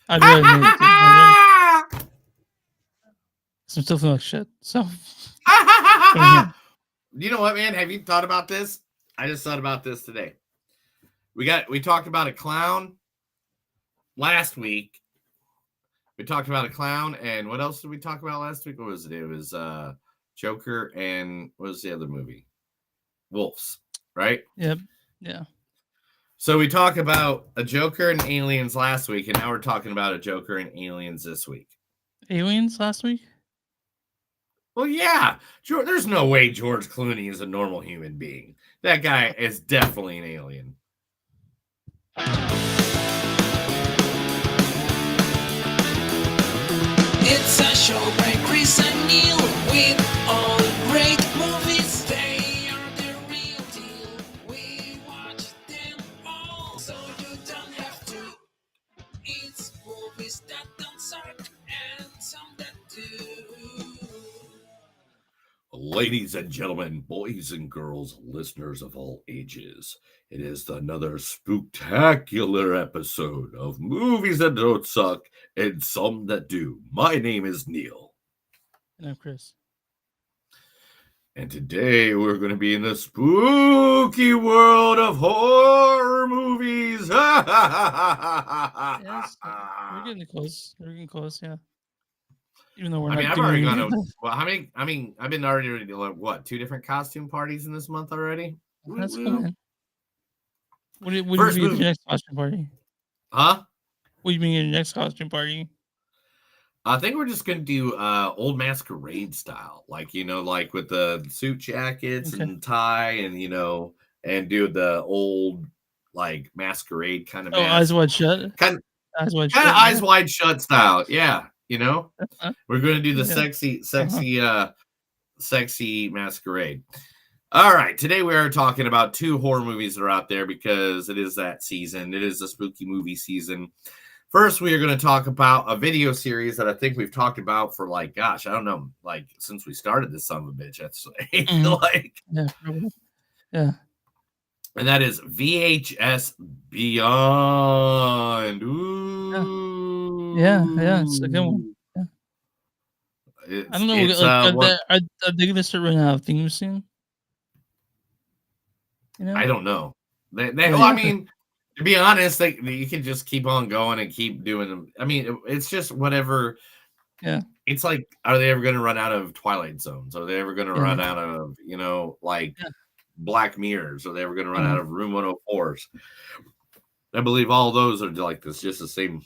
I'd rather admit it too. I'm still feeling like shit. So, you know what, man? Have you thought about this? I just thought about this today. We talked about a clown last week. We talked about a clown, and what else did we talk about last week? What was it? It was Joker, and what was the other movie? Wolves, right? Yep. Yeah. So we talked about a Joker and aliens last week, and now we're talking about a Joker and aliens this week. Aliens last week? Well, yeah. There's no way George Clooney is a normal human being. That guy is definitely an alien. It's a show by Chris and Neil with all great movies. They are the real deal. We watch them all, so you don't have to. It's movies that don't suck and some that do. Ladies and gentlemen, boys and girls, listeners of all ages, it is another spectacular episode of Movies That Don't Suck and Some That Do. My name is Neil. And I'm Chris. And today we're going to be in the spooky world of horror movies. Yes, we're getting close. We're getting close, yeah. Even though we're I've already gone to, well, I've been already to like, what, 2 different costume parties in this month already? That's cool, man. What do you mean your next costume party? Huh? What do you mean your next costume party? I think we're just gonna do old masquerade style, like like with the suit jackets and tie, and and do the old like masquerade kind of. Eyes wide shut. Kind of eyes wide shut style. Yeah, we're gonna do the sexy masquerade. All right, today we are talking about 2 horror movies that are out there because it is that season. It is the spooky movie season. First, we are going to talk about a video series that I think we've talked about for I don't know, since we started this son of a bitch. That's yeah. And that is VHS Beyond. Ooh. Yeah, it's a good one. Yeah. I don't know. Are they going to start running out of themes soon? I don't know. I mean, to be honest, you can just keep on going and keep doing them. I mean, it's just whatever. Yeah. It's like, are they ever going to run out of Twilight Zones? Are they ever going to run out of, Black Mirrors? Are they ever going to run out of Room 104s? I believe all those are like this, just the same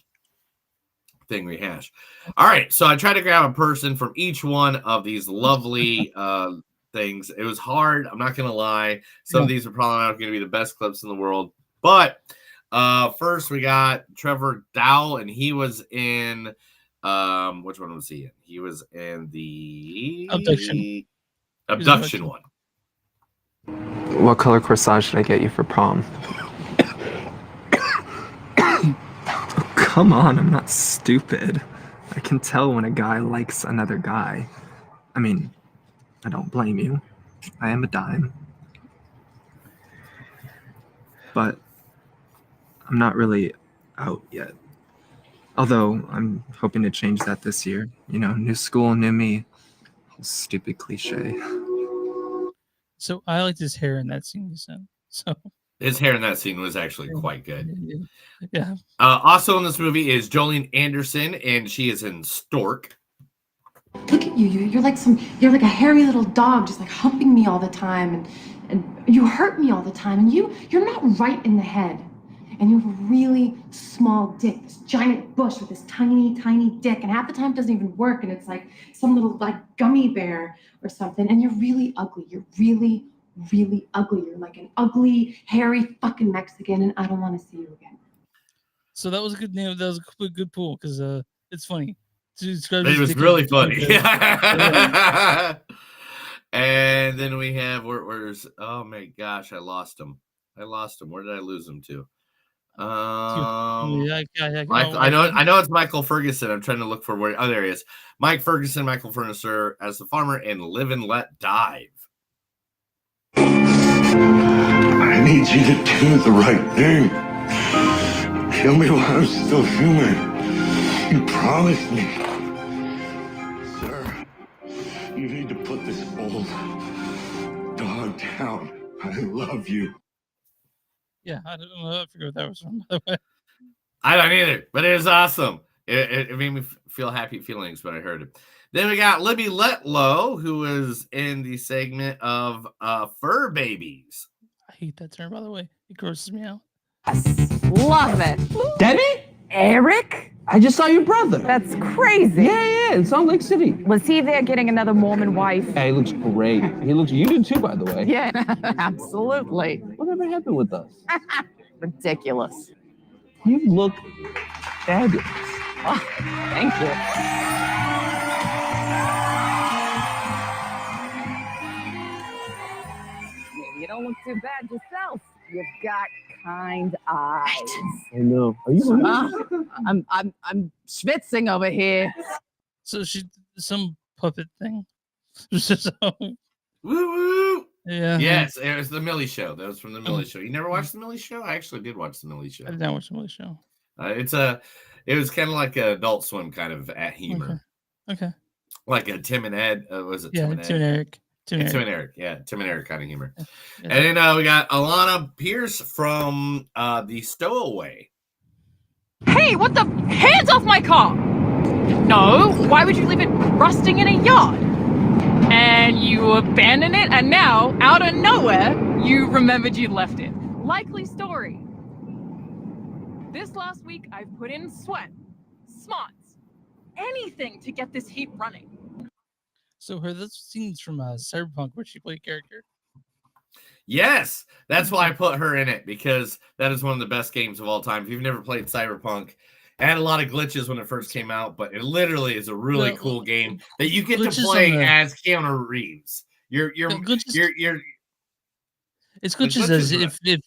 thing rehash. All right. So I tried to grab a person from each one of these lovely things. It was hard. I'm not going to lie. Some of these are probably not going to be the best clips in the world. But first we got Trevor Dowell, and he was in which one was he in? He was in the abduction one. What color corsage should I get you for prom? Oh, come on, I'm not stupid. I can tell when a guy likes another guy. I mean, I don't blame you. I am a dime. But I'm not really out yet. Although I'm hoping to change that this year. New school, new me. Stupid cliche. So I liked his hair in that scene you sent. So his hair in that scene was actually quite good. Yeah. Also in this movie is Jolene Anderson, and she is in Stork. Look at you. You're like a hairy little dog, just like humping me all the time, and you hurt me all the time, and you're not right in the head. And you have a really small dick, this giant bush with this tiny, tiny dick, and half the time it doesn't even work, and it's like some little gummy bear or something, and you're really ugly. You're really, really ugly. You're like an ugly, hairy fucking Mexican, and I don't want to see you again. So that was a good name. That was a good pool because it's funny. It was really funny. And then we have where's oh my gosh, I lost him. Where did I lose him to? I know it's Michael Ferguson. I'm trying to look for where. Oh, there he is. Michael Ferguson as the farmer in Live and Let Dive. I need you to do the right thing. Show me why I'm still human. You promised me. Sir, you need to put this old dog down. I love you. Yeah, I don't know. I forget what that was from, by the way. I don't either, but it was awesome. It made me feel happy feelings when I heard it. Then we got Libby Letlow, who was in the segment of Fur Babies. I hate that term, by the way. It grosses me out. Love it. Debbie? Eric? I just saw your brother. That's crazy. Yeah, in Salt Lake City. Was he there getting another Mormon wife? Yeah, he looks great. You do too, by the way. Yeah, absolutely. Whatever happened with us? Ridiculous. You look fabulous. Oh, thank you. You don't look too bad yourself. You've got kind eyes. I know. Are you hungry? I'm schwitzing over here. So she some puppet thing. So, Woo woo! yeah. Yes, it was the Millie Show. That was from the Millie Show. You never watched the Millie Show? I actually did watch the Millie Show. I did not watch the Millie Show. It was kind of like an Adult Swim kind of humor. Okay. Like a Tim and Ed. Was it Yeah, Tim and Ed? Tim and Eric. Tim and Eric. Yeah, Tim and Eric kind of humor. Yeah. And then we got Alana Pierce from The Stowaway. Hey, what the? Hands off my car! No, why would you leave it rusting in a yard? And you abandon it, and now, out of nowhere, you remembered you left it. Likely story. This last week, I've put in sweat, smarts, anything to get this heat running. So her those scenes from Cyberpunk where she played a character. Yes, that's why I put her in it, because that is one of the best games of all time. If you've never played Cyberpunk, it had a lot of glitches when it first came out, but it literally is a really cool game that you get to play as Keanu Reeves. It's glitches as if the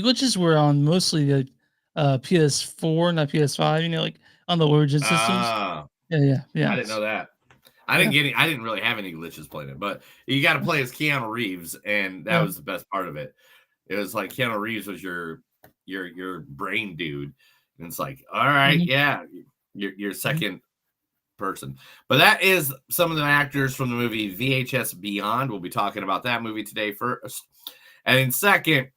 glitches were on mostly the PS4, not PS5. You know, like on the Origin systems. Yeah. I didn't know that. I didn't really have any glitches playing it, but you got to play as Keanu Reeves, and that was the best part of it. It was like Keanu Reeves was your brain dude, and it's like, all right, your second person. But that is some of the actors from the movie VHS Beyond. We'll be talking about that movie today first, and in second,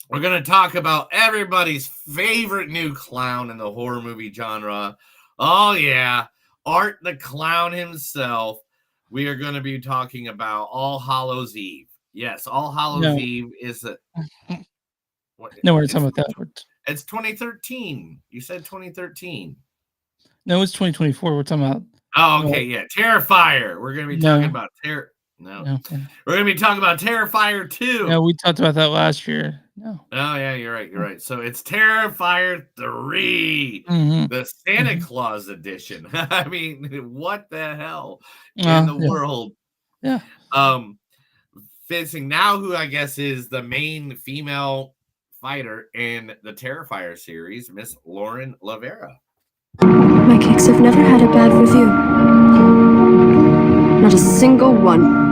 we're going to talk about everybody's favorite new clown in the horror movie genre. Oh yeah. Art the Clown himself. We are going to be talking about All Hallows Eve. Yes, All Hallows Eve is a... No, we're talking about that. It's 2013. You said 2013. No, it's 2024. We're talking about... Oh, okay, yeah. Terrifier. We're going to be talking about... No. We're going to be talking about Terrifier 2. No, we talked about that last year. No. Oh, yeah, you're right. So it's Terrifier 3, the Santa Claus edition. I mean, what the hell in the world? Yeah. Facing now who I guess is the main female fighter in the Terrifier series, Miss Lauren Lavera. My cakes have never had a bad review. Not a single one.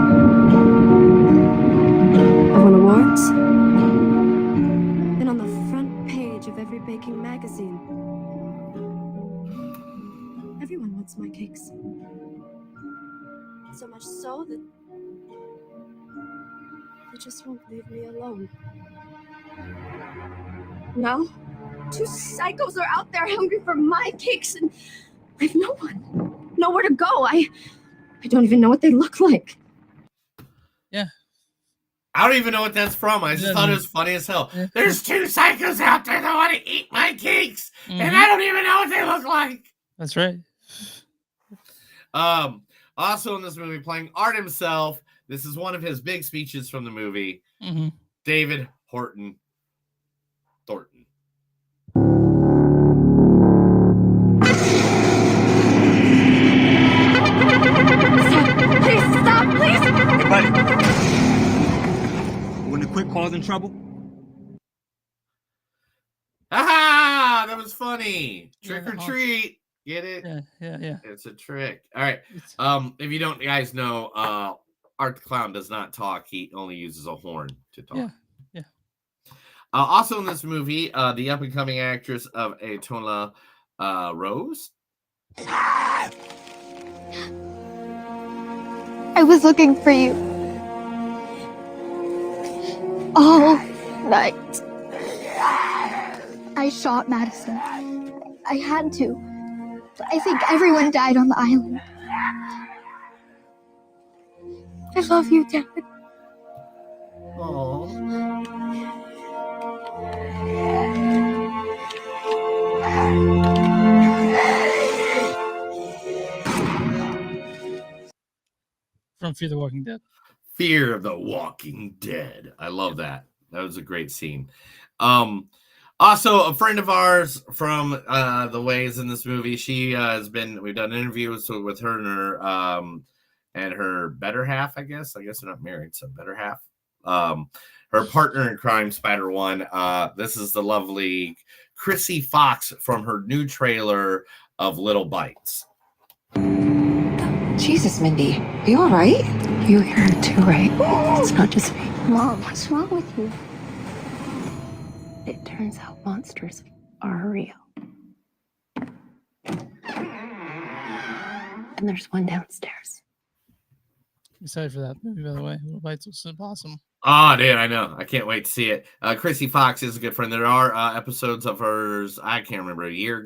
I won awards. Been on the front page of every baking magazine. Everyone wants my cakes. So much so that they just won't leave me alone. Now, 2 psychos are out there hungry for my cakes, and I have nowhere to go. I don't even know what they look like. Yeah. I don't even know what that's from. I just thought it was funny as hell. There's 2 psychos out there that want to eat my cakes, and I don't even know what they look like. That's right. Also in this movie, playing Art himself, this is one of his big speeches from the movie, David Thornton. Please stop, please! Hey, buddy. Want to quit causing trouble? Ah, that was funny. Trick or treat. Get it? Yeah. It's a trick. All right. If you don't guys know, Art the Clown does not talk. He only uses a horn to talk. Yeah. Also in this movie, the up and coming actress of Atola Rose. I was looking for you all night. I shot Madison. I had to. I think everyone died on the island. I love you, Dad. From Fear the Walking Dead. Fear the Walking Dead. I love that. That was a great scene. Also, a friend of ours from the Ways in this movie. She has been. We've done interviews with her and her better half. I guess they're not married, so better half. Her partner in crime, Spider One. This is the lovely Chrissy Fox from her new trailer of Little Bites. Jesus, Mindy, are you all right? You hear it too, right? It's not just me. Mom, what's wrong with you? It turns out monsters are real. And there's one downstairs. Excited for that movie, by the way. Little Bites was awesome. Oh, dude, I know. I can't wait to see it. Chrissy Fox is a good friend. There are episodes of hers, I can't remember, a year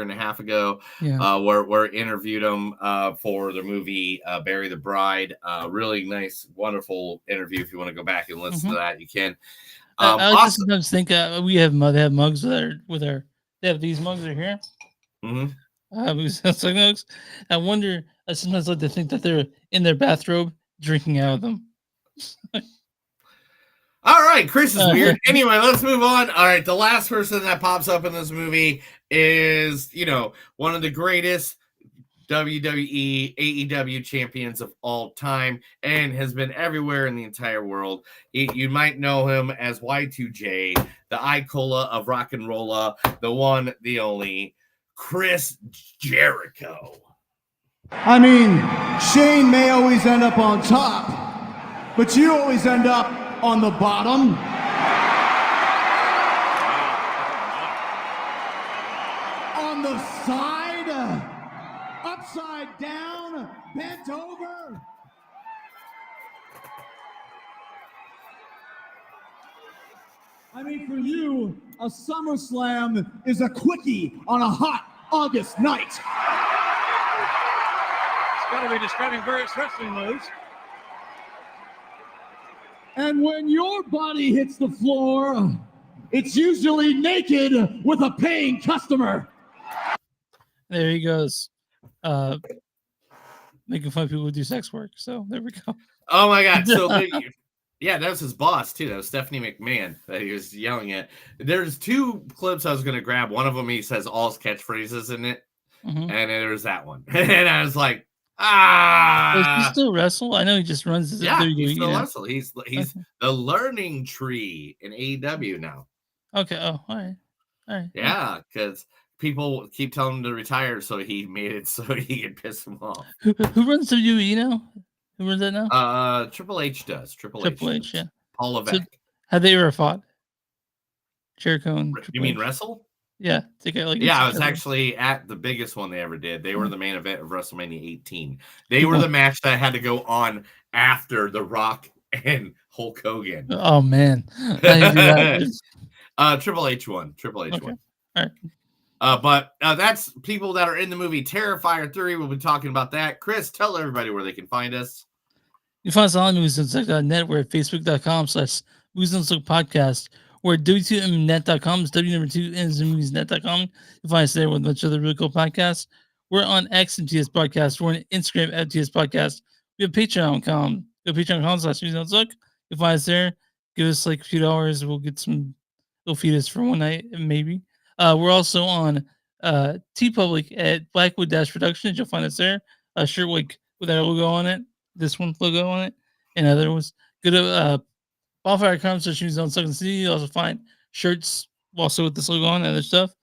and a half ago, where interviewed them for the movie Bury the Bride. Really nice, wonderful interview. If you want to go back and listen to that, you can. I like to sometimes think they have mugs they have these mugs right here. Mugs. I wonder. I sometimes like to think that they're in their bathrobe drinking out of them. All right, Chris is weird. Anyway, let's move on. All right, the last person that pops up in this movie is, one of the greatest WWE, AEW champions of all time and has been everywhere in the entire world. You might know him as Y2J, the Icola of rock and rolla, the one, the only, Chris Jericho. I mean, Shane may always end up on top, but you always end up on the bottom. On the side, upside down, bent over. I mean, for you, a SummerSlam is a quickie on a hot August night. It's got to be describing various wrestling moves. And when your body hits the floor, it's usually naked with a paying customer. There he goes. Making fun of people who do sex work. So there we go. Oh my God. So yeah, that was his boss too. That was Stephanie McMahon that he was yelling at. There's two clips I was going to grab. One of them, he says all his catchphrases in it. And then there's that one. And I was like, Does he still wrestle? I know he just runs. He still wrestle. He's the learning tree in AEW now. Okay. Oh, all right. Yeah, because people keep telling him to retire, so he made it so he could piss them off. Who runs WWE now? Who runs that now? Triple H does. Triple H, yeah. Paul Levesque. So, have they ever fought? Jericho and You mean wrestle? Yeah. I was actually at the biggest one they ever did. They were the main event of WrestleMania 18. They were the match that had to go on after The Rock and Hulk Hogan. Oh, man. Triple H won. Triple H won. All right. But that's people that are in the movie Terrifier 3. We'll be talking about that. Chris, tell everybody where they can find us. You can find us on moviesandsuck.net. We're at facebook.com/moviesandsuck podcast. We're at w2mnet.com. It's W2 is moviesnet.com. You'll find us there with a bunch of other really cool podcasts. We're on X and TS Podcast. We're on Instagram at TS Podcast. We have Patreon.com. Go Patreon.com/moviesandsuck. You'll find us there. Give us like a few dollars. We'll get some. They'll feed us for one night, maybe. We're also on TeePublic at Blackwood Productions. You'll find us there. A shirt with our logo on it. This one logo on it. And other ones. Go to Bonfire.com, shoes on Second City. You also find shirts also with this logo on and other stuff.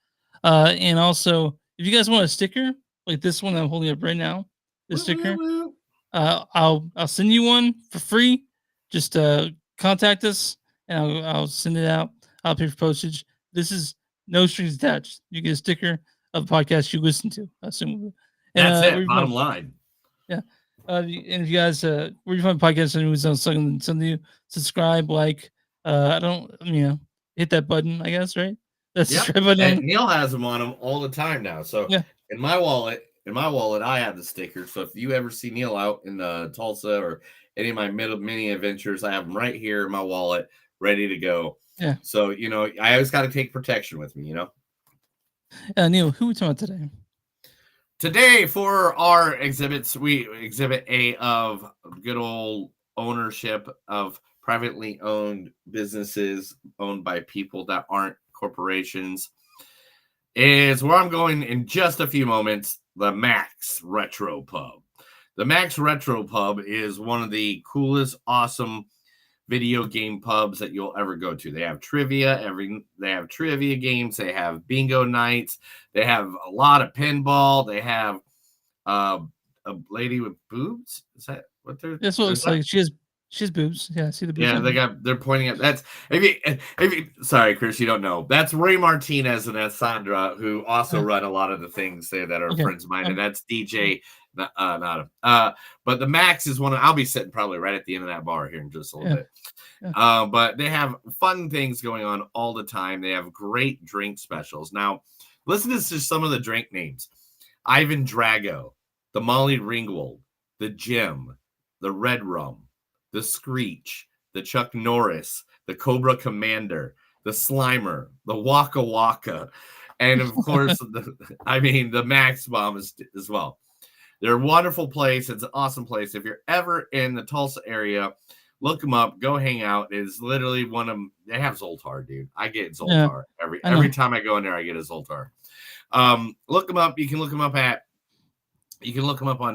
And also, if you guys want a sticker, like this one I'm holding up right now, this sticker, I'll send you one for free. Just contact us and I'll send it out. I'll pay for postage. This is no strings attached. You get a sticker of the podcast you listen to. Assume. That's where it. you Bottom find- line. Yeah. And if you guys, where you find podcasts and who's on something new, subscribe, like, hit that button, I guess, right? That's the Yep. subscribe button. And Neil has them on him all the time now. So Yeah. in my wallet, I have the stickers. So if you ever see Neil out in Tulsa or any of my mini adventures, I have them right here in my wallet, ready to go. Yeah. So I always got to take protection with me. Neil, who are we talking about today? Today for our exhibits, we exhibit A of good old ownership of privately owned businesses owned by people that aren't corporations. Is where I'm going in just a few moments. The Max Retro Pub. The Max Retro Pub is one of the coolest, awesome video game pubs that you'll ever go to. They have trivia, they have trivia games, they have bingo nights, they have a lot of pinball, they have a lady with boobs. Is that what they're? That's what it looks like. She has boobs. Yeah, I see the boobs. Yeah, they're pointing at that's sorry, Chris, you don't know. That's Ray Martinez and that's Sandra, who also run a lot of the things there that are friends of mine, and that's DJ Nada. But the Max is one I'll be sitting probably right at the end of that bar here in just a little bit. Yeah. But they have fun things going on all the time. They have great drink specials. Now, listen to just some of the drink names: Ivan Drago, the Molly Ringwald, the Jim, the Red Rum, the Screech, the Chuck Norris, the Cobra Commander, the Slimer, the Waka Waka, and of course, the Max Bomb as well. They're a wonderful place. It's an awesome place. If you're ever in the Tulsa area, look them up. Go hang out. It's literally one of them. They have Zoltar, dude. I get Zoltar every time I go in there. I get a Zoltar. Look them up. You can look them up on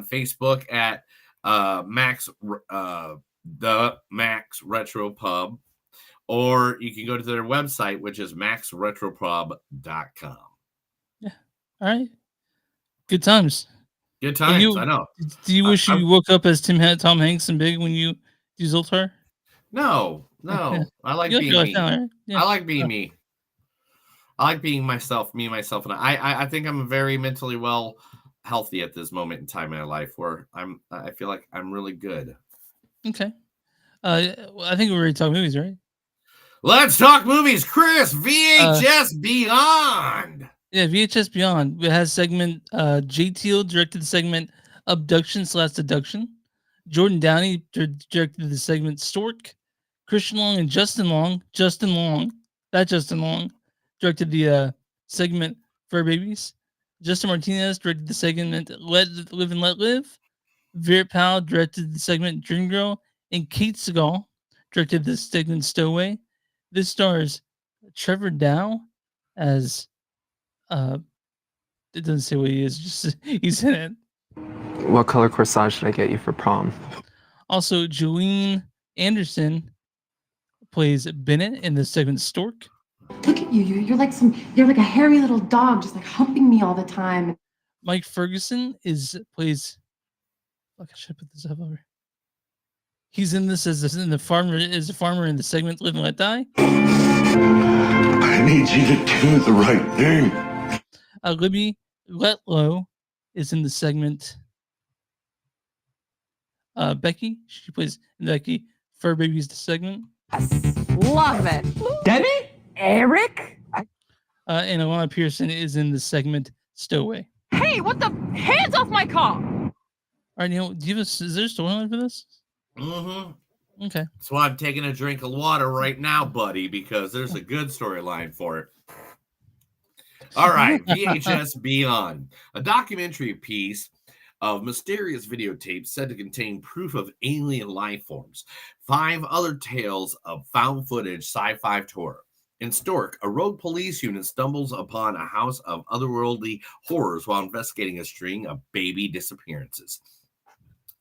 Facebook at the Max Retro Pub, or you can go to their website, which is maxretropub.com. Yeah. All right. Good times. Good times. I know. Do you wish you woke up as Tom Hanks and Big when you do Zoltar? No. Yeah. I like being me. Now, right? Yeah. I like being me. I like being myself, and I think I'm very mentally healthy at this moment in time in my life where I feel like I'm really good. Okay. I think we're ready to talk movies, right? Let's talk movies, Chris. VHS Beyond. Yeah, VHS Beyond. It has segment JTO directed the segment Abduction/Deduction. Jordan Downey directed the segment Stork. Christian Long and Justin Long directed the segment Fur Babies. Justin Martinez directed the segment Let Live and Let Live. Veer Powell directed the segment Dream Girl, and Kate Segal directed the segment Stowaway. This stars Trevor Dow as it doesn't say what he is, just he's in it. What color corsage should I get you for prom? Also, Jolene Anderson plays Bennett in the segment Stork. Look at you. You're like a hairy little dog, just like humping me all the time. Mike Ferguson plays. Fuck, I should put this up over. He's in this as a farmer in the segment Live and Let Die. I need you to do the right thing. Libby Letlow is in the segment Becky. She plays Becky. Fur Baby's the segment. Love it. Debbie? Eric? And Alana Pearson is in the segment Stowaway. Hey, what the? Hands off my car! All right, Neil, is there a storyline for this? Mm-hmm. Okay. That's why I'm taking a drink of water right now, buddy, because there's a good storyline for it. All right, VHS Beyond, a documentary piece of mysterious videotapes said to contain proof of alien life forms. 5 other tales of found footage sci-fi horror. In Stork, a rogue police unit stumbles upon a house of otherworldly horrors while investigating a string of baby disappearances.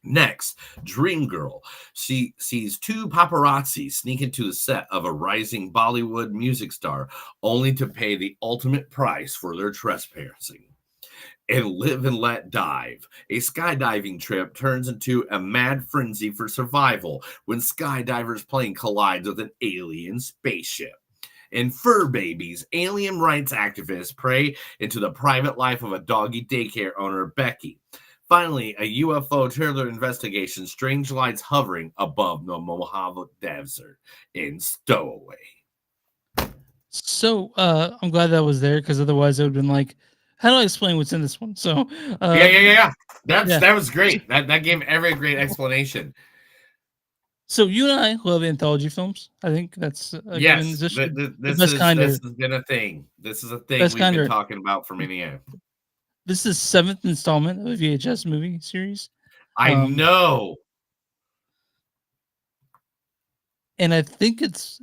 Next, Dream Girl. She sees 2 paparazzi sneak into the set of a rising Bollywood music star, only to pay the ultimate price for their trespassing. And Live and Let Dive. A skydiving trip turns into a mad frenzy for survival when skydiver's plane collides with an alien spaceship. and fur babies, alien rights activists pry into the private life of a doggy daycare owner, Becky. Finally, a UFO thriller investigation, strange lights hovering above the Mojave Desert in Stowaway. So I'm glad that was there because otherwise it would have been like, how do I explain what's in this one? So Yeah. yeah. That was great. That gave every great explanation. So you and I love anthology films. I think that's a given. Yes, The this best kind has are been a thing. This is a thing best we've kind been are. talking about for many years. This is 7th installment of a VHS movie series. I know. And I think it's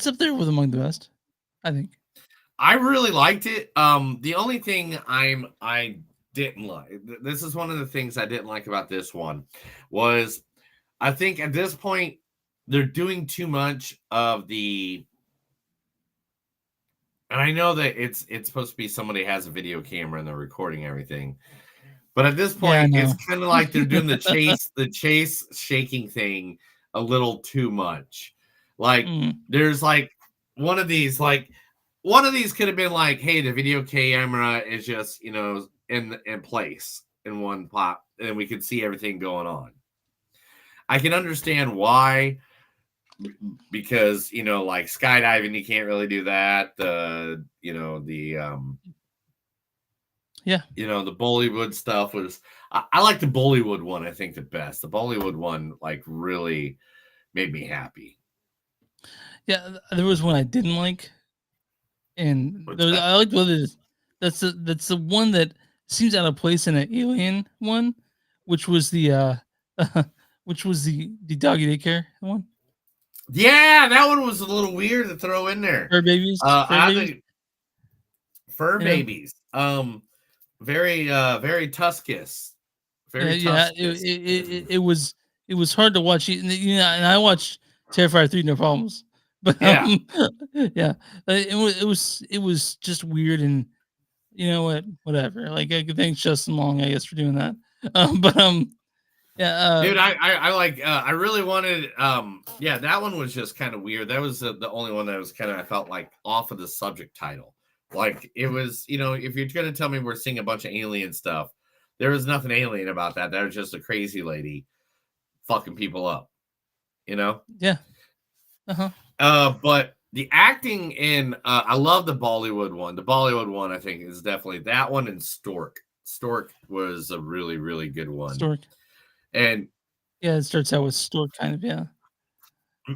up there with among the best. I think. I really liked it. The only thing I didn't like, this is one of the things I didn't like about this one, was I think at this point they're doing too much of the, and I know that it's supposed to be somebody has a video camera and they're recording everything, but at this Yeah, I point it's know. kind of like they're doing the chase shaking thing a little too much. Like there's like one of these could have been like, hey, the video camera is just, you know, in place in one plot and we could see everything going on. I can understand why, because, you know, like skydiving, you can't really do that. Yeah. You know, the Bollywood stuff was, I like the Bollywood one, I think the best. The Bollywood one, like, really made me happy. Yeah, there was one I didn't like. And What's there was, that? I liked what it is. That's the one that seems out of place in an alien one, which was the which was the doggy daycare one. Yeah, that one was a little weird to throw in there. Fur babies. I think fur You know? babies. Very Tuscus. Very Yeah, Tuscus. it was hard to watch. You know, and I watched Terrifier 3 no problems. But Yeah. yeah, it was just weird, and you know what, whatever. Like thanks Justin Long, I guess, for doing that. But yeah, Dude, I like I really wanted yeah, that one was just kind of weird. That was the only one that was kind of, I felt like, off of the subject title. Like it was, you know, if you're gonna tell me we're seeing a bunch of alien stuff, there was nothing alien about that. That was just a crazy lady fucking people up, you know? yeah. Uh-huh. But the acting in I love the Bollywood one. The Bollywood one, I think, is definitely that one, and Stork. Stork was a really, really good one. Stork. And yeah, it starts out with Stork, kind of, yeah.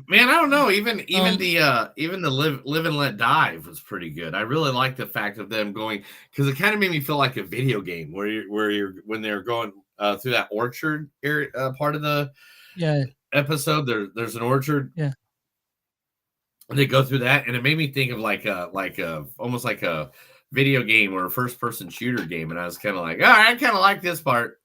Man, I don't know. Even the live and let dive was pretty good. I really like the fact of them going, because it kind of made me feel like a video game where you're when they're going through that orchard area, part of the episode. There's an orchard. Yeah. And they go through that, and it made me think of like a almost like a video game or a first person shooter game. And I was kind of like, all right, I kind of like this part.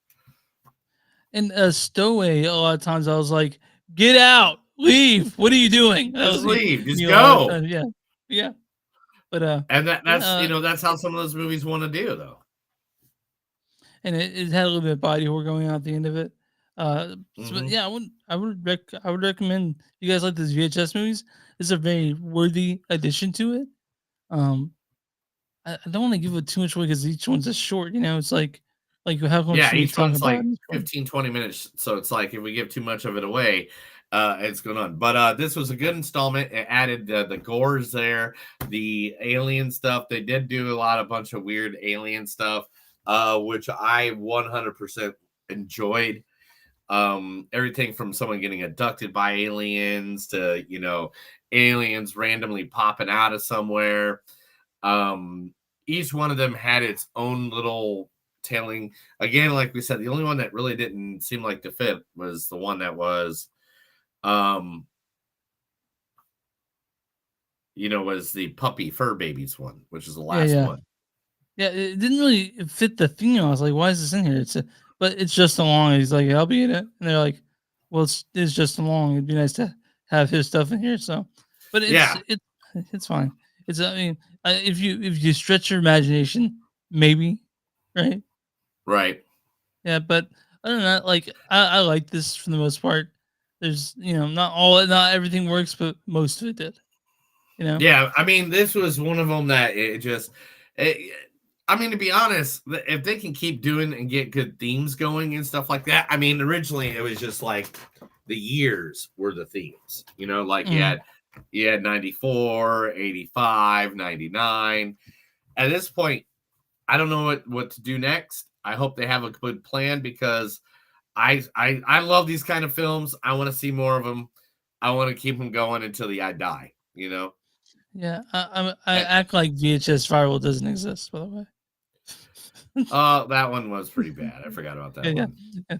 And Stowaway, a lot of times I was like, get out, leave. What are you doing? Just leave, just you go. know, yeah, yeah. But and that's you know, that's how some of those movies want to do, though. And it had a little bit of body horror going on at the end of it. So, yeah, I would recommend, if you guys like these VHS movies, it's a very worthy addition to it. I don't want to give it too much away because each one's a short. You know, it's like how much Yeah, we each talk one's about like 15, 20 minutes. So it's like if we give too much of it away, it's going on. But this was a good installment. It added the gores there, the alien stuff. They did do a bunch of weird alien stuff, which I 100% enjoyed. Everything from someone getting abducted by aliens to, you know, aliens randomly popping out of somewhere. Each one of them had its own little telling. Again, like we said, the only one that really didn't seem like to fit was the one that was you know, was the puppy fur babies one, which is the last one. Yeah, it didn't really fit the theme. I was like, why is this in here? But it's just along. He's like, I'll be in it. And they're like, well, it's just along. It'd be nice to have his stuff in here. So, but it's fine. I mean, if you stretch your imagination, maybe, right? Right. Yeah, but other than that, like I like this for the most part. There's, you know, not everything works, but most of it did. You know? Yeah, I mean, this was one of them that I mean, to be honest, if they can keep doing and get good themes going and stuff like that, I mean, originally it was just like the years were the themes, you know, like you had 94, 85, 99. At this point, I don't know what to do next. I hope they have a good plan because I love these kind of films. I want to see more of them. I want to keep them going until I die, you know? Yeah, I act like VHS viral doesn't exist, by the way. That one was pretty bad. I forgot about that one. Yeah.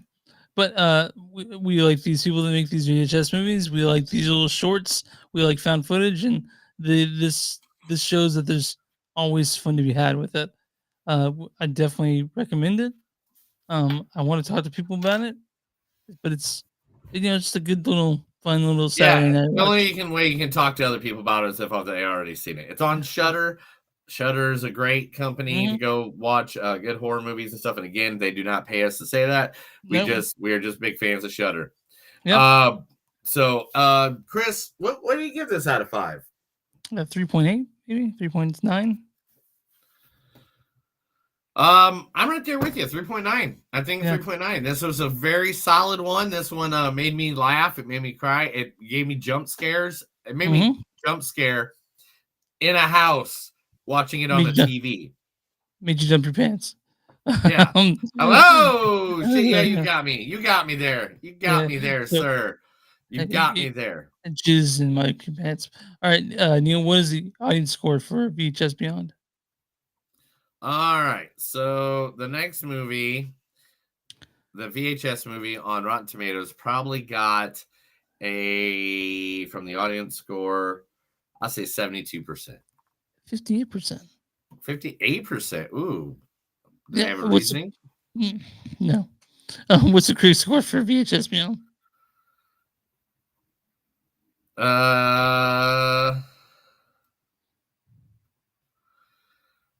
But we like these people that make these VHS movies. We like these little shorts. We like found footage, and this shows that there's always fun to be had with it. I definitely recommend it. I want to talk to people about it, but it's just a good little fun little Saturday night The watch. only way you can talk to other people about it is if they already seen it. It's on Shudder. Shudder is a great company to go watch good horror movies and stuff. And again, they do not pay us to say that. We are just big fans of Shudder. Yep. So Chris, what do you give this out of 5? 3.8, maybe 3.9. I'm right there with you. 3.9. I think 3.9. This was a very solid one. This one made me laugh. It made me cry. It gave me jump scares. It made me jump scare in a house watching it on the TV. Made you jump your pants. Yeah. Hello. Yeah, you got me. You got me there. You got me there, sir. You got me there. Jizz in my pants. All right, Neil, what is the audience score for VHS Beyond? All right. So the next movie, the VHS movie on Rotten Tomatoes, probably got from the audience score, I'll say 72%. 58%. 58%. Ooh. Do they have a reasoning? No. What's the critic score for VHS Beyond?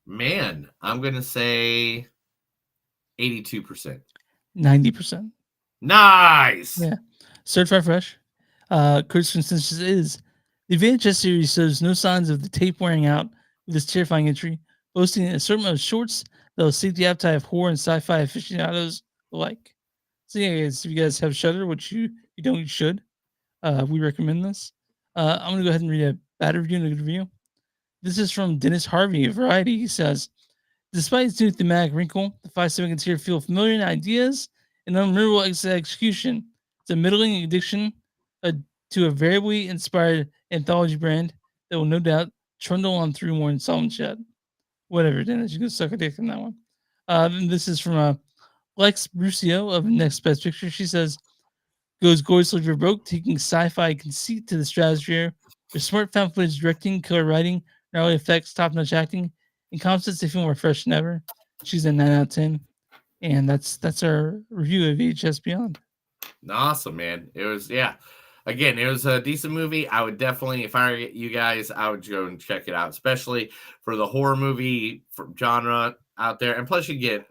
Man, I'm gonna say 82%. 90%. Nice. Yeah. Certified fresh. Critics' consensus is the VHS series shows no signs of the tape wearing out with this terrifying entry, boasting an assortment of shorts that will seek the appetite of horror and sci-fi aficionados alike. So yeah, guys, if you guys have Shudder, which you don't, you should. We recommend this. I'm gonna go ahead and read a bad review and a good review. This is from Dennis Harvey of Variety. He says, despite its new thematic wrinkle, the 5/7 can here feel familiar in ideas and unmemorable execution. It's a middling addiction to a variably inspired anthology brand that will no doubt trundle on through more installments yet. Whatever, Dennis, you can suck a dick on that one. This is from Lex Brucio of Next Best Picture. She says, goes gorgeously for broke, taking sci-fi conceit to the stratosphere. With smart found footage directing, killer writing, gnarly effects, top-notch acting, and concepts they feel more fresh than ever. She's a 9 out of 10. And that's our review of VHS Beyond. Awesome, man. It was, again, it was a decent movie. I would definitely, if I were you guys, I would go and check it out, especially for the horror movie genre out there. And plus, you get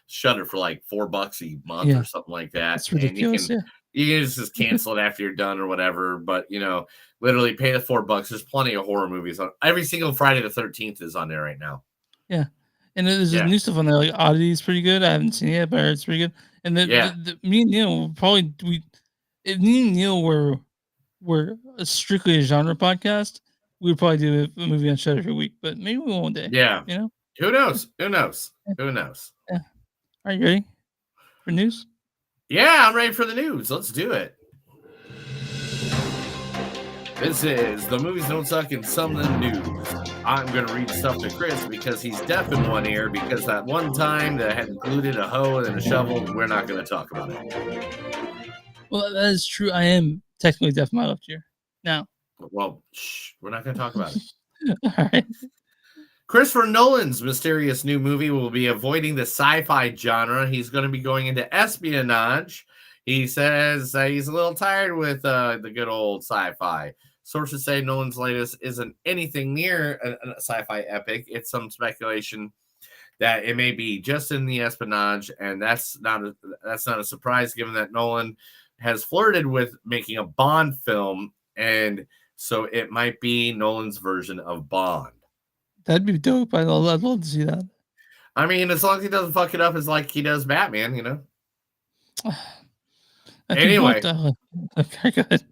Shudder for like $4 a month or something like that. That's ridiculous. And you can just cancel it after you're done or whatever. But literally pay the $4. There's plenty of horror movies on every single Friday the 13th is on there right now. Yeah. And there's new stuff on there, like Oddity is pretty good. I haven't seen it yet, but it's pretty good. And me and Neil if me and Neil were strictly a genre podcast, we would probably do a movie on Shudder every week. But maybe we won't one day. Yeah. Who knows? Yeah. Yeah. Are you ready for news? Yeah, I'm ready for the news. Let's do it. This is the Movies Don't Suck and Some of Them News. I'm going to read stuff to Chris because he's deaf in one ear because that one time that had included a hoe and a shovel, we're not going to talk about it. Well, that is true. I am technically deaf in my left ear. Now. Well, we're not going to talk about it. All right. Christopher Nolan's mysterious new movie will be avoiding the sci-fi genre. He's going to be going into espionage. He says he's a little tired with the good old sci-fi. Sources say Nolan's latest isn't anything near a sci-fi epic. It's some speculation that it may be just in the espionage, and that's not a surprise given that Nolan has flirted with making a Bond film, and So it might be Nolan's version of Bond. That'd be dope. I'd love to see that. I mean, as long as he doesn't fuck it up as like he does Batman, you know. Anyway, okay, good.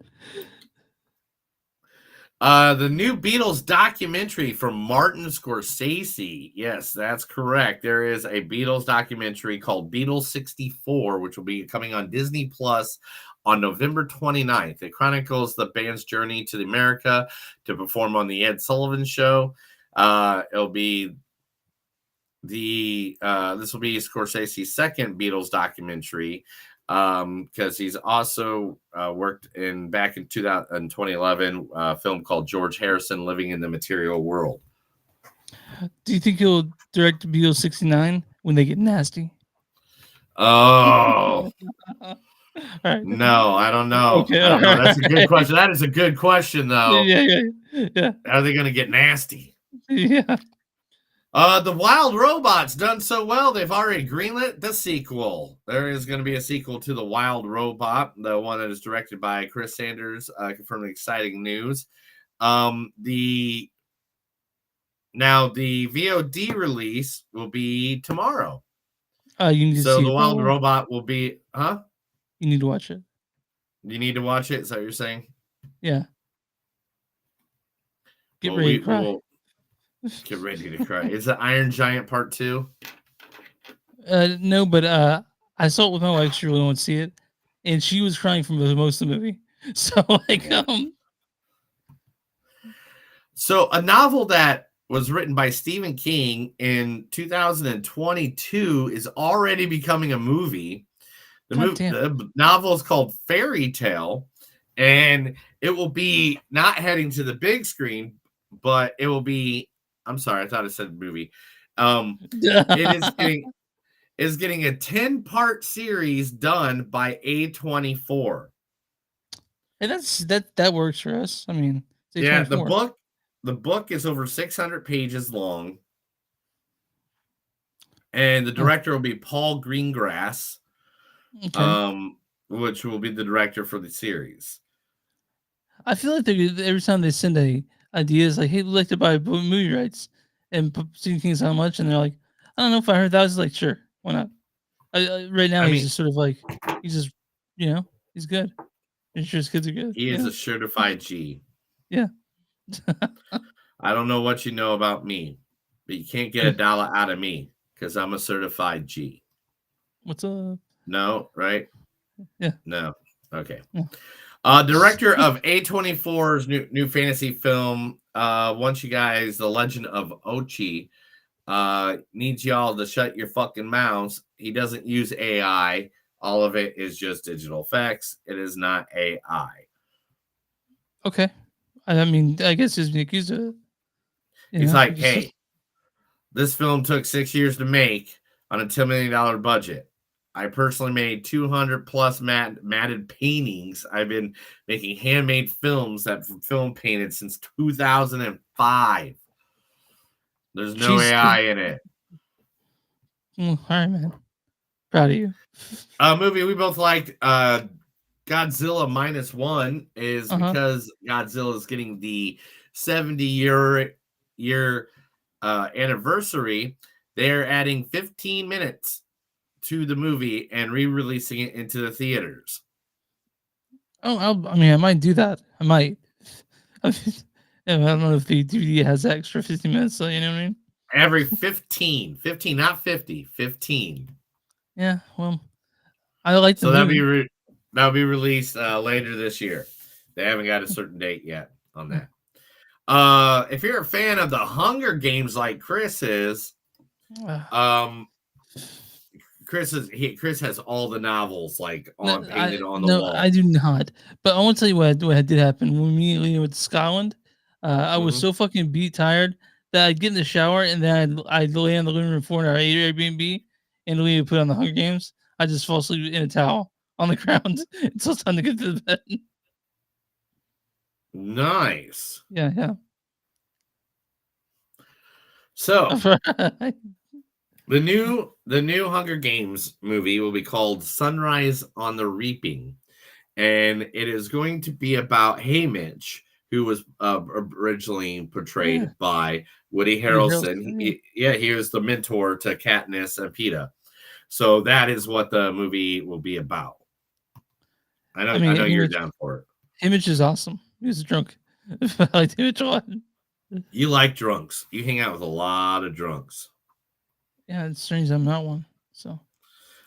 The new Beatles documentary from Martin Scorsese. Yes, that's correct. There is a Beatles documentary called Beatles 64, which will be coming on Disney Plus on November 29th. It chronicles the band's journey to America to perform on the Ed Sullivan Show. It'll be this will be Scorsese's second Beatles documentary, because he's also worked back in 2011 a film called George Harrison Living in the Material World. Do you think he'll direct Beatles 69 when they get nasty? Oh. Right. No, I don't know. Okay, I don't know. right. That's a good question. That is a good question, though. Yeah. Are they going to get nasty? Yeah. The Wild Robots done so well, they've already greenlit the sequel. There is going to be a sequel to The Wild Robot, the one that is directed by Chris Sanders, confirming exciting news. The VOD release will be tomorrow. You need to see The Wild Robot will be, You need to watch it. You need to watch it? Is that what you're saying? Yeah. Get ready to cry. Get ready to cry. Is it Iron Giant Part 2? No, but I saw it with my wife. She really wanted to see it, and she was crying for most of the movie. So So a novel that was written by Stephen King in 2022 is already becoming a movie. The novel is called Fairy Tale, and it will be not heading to the big screen, but it will be. I'm sorry, I thought it said movie. It is getting a 10-part series done by A24. And that works for us. I mean, yeah, the book is over 600 pages long, and the director will be Paul Greengrass, which will be the director for the series. I feel like every time they send ideas like, "Hey, we'd like to buy movie rights," and Stephen King's how much, and they're like, "I don't know if I heard that." I was like, "Sure, why not?" Right now, he's just sort of like, he's just, he's good. He's sure his kids are good. He is a certified G. Yeah. I don't know what you know about me, but you can't get $1 out of me because I'm a certified G. What's up? No, right? Yeah. No. Okay. Yeah. Director of A24's new fantasy film, wants you guys, The Legend of Ochi, needs y'all to shut your fucking mouths. He doesn't use AI. All of it is just digital effects. It is not AI. Okay. I mean, I guess he's being accused of it. He's like, hey, this film took 6 years to make on a $10 million budget. I personally made 200 plus matted paintings. I've been making handmade films that film painted since 2005. There's no AI in it. All right, man. Proud of you. A movie we both liked, Godzilla -1, is because Godzilla is getting the 70-year anniversary. They're adding 15 minutes to the movie and re-releasing it into the theaters. Oh, I might do that. I might. I don't know if the DVD has extra 15 minutes, so you know what I mean? Every 15, not 50, 15. Yeah, well, I like the movie. That'll be released later this year. They haven't got a certain date yet on that. If you're a fan of the Hunger Games like Chris is, Chris has all the novels painted on the wall. No, I do not. But I want to tell you what did happen when we went to Scotland. I was so fucking tired that I'd get in the shower and then I'd lay on the living room floor in our Airbnb and we would put on the Hunger Games. I just fall asleep in a towel on the ground until it's time to get to the bed. Nice. Yeah. So the new Hunger Games movie will be called Sunrise on the Reaping, and it is going to be about Haymitch, who was originally portrayed Yeah. by Woody Woody Harrelson. Harrelson, yeah. He was the mentor to Katniss and Peeta. So that is what the movie will be about. I know you're down for it. Image is awesome. He was drunk. I like Image a lot. You like drunks. You hang out with a lot of drunks. Yeah, it's strange I'm not one. So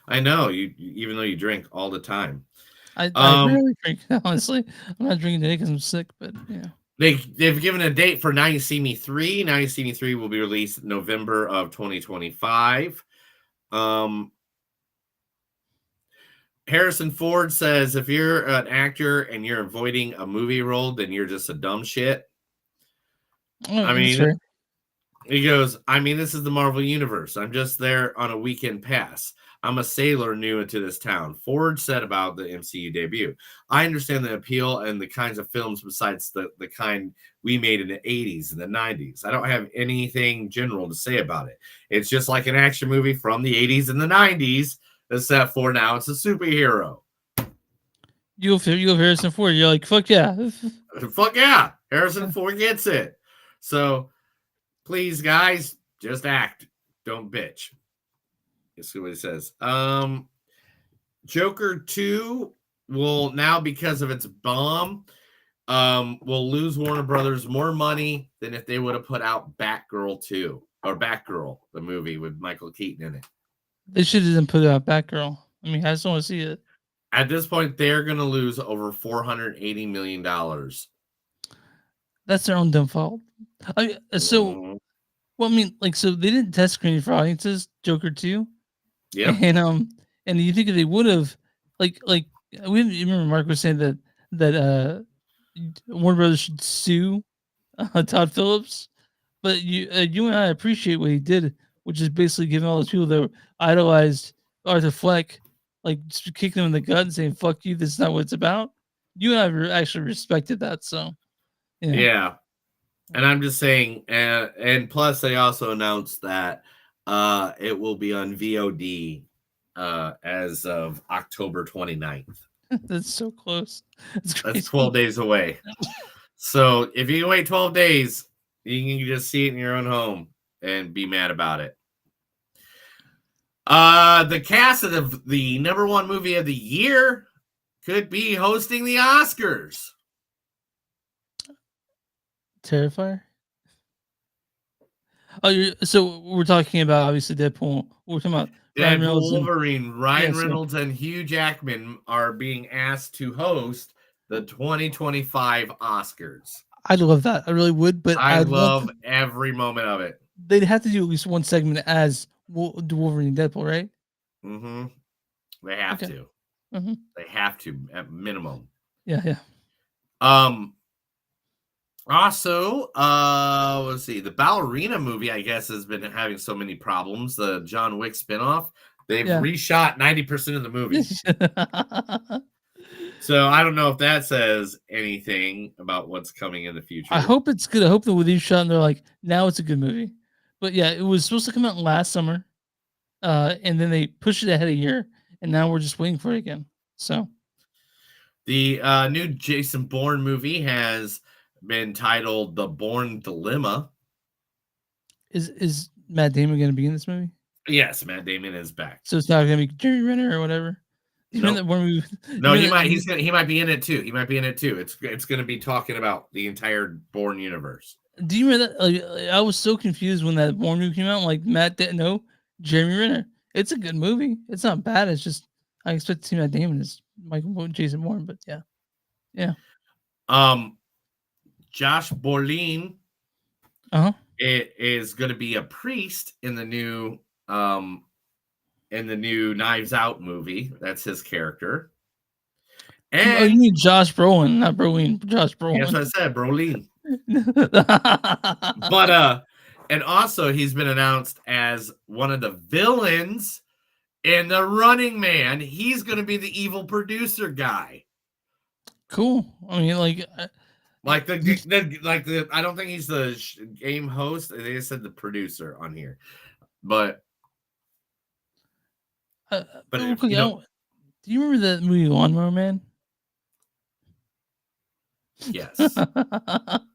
I know you, even though you drink all the time. I rarely drink. Honestly, I'm not drinking today because I'm sick. But yeah, they've given a date for Now You See Me 3. Now You See Me 3 will be released November of 2025. Harrison Ford says if you're an actor and you're avoiding a movie role, then you're just a dumb shit. I mean, he goes, I mean, this is the Marvel Universe. I'm just there on a weekend pass. I'm a sailor new into this town. Ford said about the MCU debut. I understand the appeal and the kinds of films besides the kind we made in the 80s and the 90s. I don't have anything general to say about it. It's just like an action movie from the 80s and the 90s, except for now it's a superhero. You have Harrison Ford. You're like, fuck yeah. Fuck yeah. Harrison Ford gets it. So please, guys, just act. Don't bitch. Let's see what he says. Joker 2 will now, because of its bomb, will lose Warner Brothers more money than if they would have put out Batgirl 2 or Batgirl, the movie with Michael Keaton in it. They should have put out Batgirl. I mean, I just want to see it. At this point, they're going to lose over $480 million. That's their own dumb fault. So they didn't test screen for audiences, Joker 2. Yeah. And you think if they would have, you remember Mark was saying that Warner Brothers should sue Todd Phillips, but you and I appreciate what he did, which is basically giving all those people that idolized Arthur Fleck, just kicking them in the gut and saying "fuck you," this is not what it's about. You and I actually respected that, so yeah. And I'm just saying, and plus they also announced that it will be on VOD as of October 29th. That's so close. That's 12 days away. So if you can wait 12 days, you can just see it in your own home and be mad about it. The cast of the number one movie of the year could be hosting the Oscars. Terrifier. Oh, so we're talking about obviously Deadpool. We're talking about Ryan Reynolds, Wolverine. Ryan Reynolds and Hugh Jackman are being asked to host the 2025 Oscars. I'd love that. I really would, but I love every moment of it. They'd have to do at least one segment as Wolverine and Deadpool, right? Mm-hmm. They have to. Mm-hmm. They have to at minimum. Yeah. Also, let's see. The Ballerina movie, I guess, has been having so many problems. The John Wick spinoff. They've reshot 90% of the movie. So I don't know if that says anything about what's coming in the future. I hope it's good. I hope that with each shot, they're like, now it's a good movie. But yeah, it was supposed to come out last summer, and then they pushed it ahead a year, and now we're just waiting for it again. So the new Jason Bourne movie has been titled The Bourne Dilemma. Is Matt Damon going to be in this movie? Yes, Matt Damon is back. So it's not going to be Jeremy Renner or whatever. Nope. No, he might be in it too. He might be in it too. It's going to be talking about the entire Bourne universe. Do you remember that? I was so confused when that Bourne movie came out. I'm like, Jeremy Renner. It's a good movie. It's not bad. It's just I expect to see Matt Damon as Jason Bourne, but yeah. Josh Brolin is going to be a priest in the new Knives Out movie. That's his character. And you mean Josh Brolin, not Brolin. Josh Brolin. That's what I said, Brolin. But and also he's been announced as one of the villains in The Running Man. He's going to be the evil producer guy. Cool. I mean, I don't think he's the game host. They just said the producer on here, but do you remember that movie Lawnmower Man? Yes.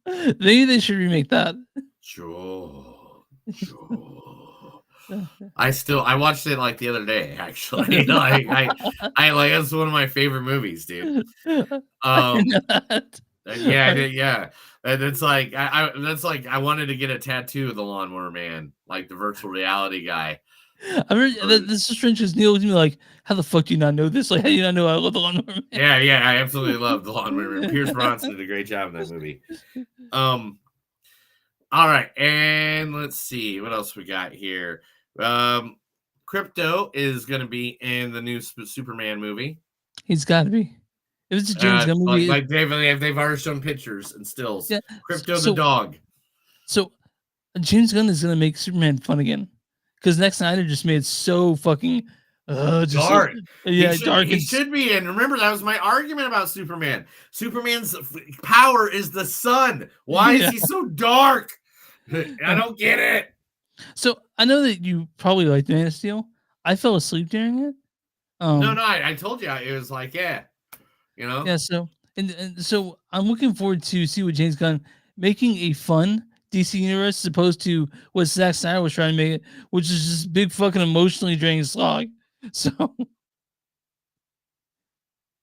Maybe they should remake that. Sure. I watched it like the other day, actually. I like that's one of my favorite movies, dude. Yeah, I did, yeah. And it's like I wanted to get a tattoo of the Lawnmower Man, like the virtual reality guy. I remember this is strange because Neil was like, "How the fuck do you not know this? Like, how do you not know I love the Lawnmower Man?" Yeah, I absolutely love the Lawnmower Man. Pierce Bronson did a great job in that movie. All right, and let's see what else we got here. Crypto is going to be in the new Superman movie. He's got to be. If it's a James Gunn movie, like they've already shown pictures and stills. Yeah, Crypto the dog. So James Gunn is going to make Superman fun again because Zack Snyder just made it so fucking dark. Dark. He should be. And remember, that was my argument about Superman. Superman's power is the sun. Why is he so dark? I don't get it. So I know that you probably liked Man of Steel. I fell asleep during it. No, I told you it was like, yeah, you know. Yeah. So so I'm looking forward to see what James Gunn making a fun DC universe as opposed to what Zack Snyder was trying to make it, which is just big fucking emotionally draining slog. So.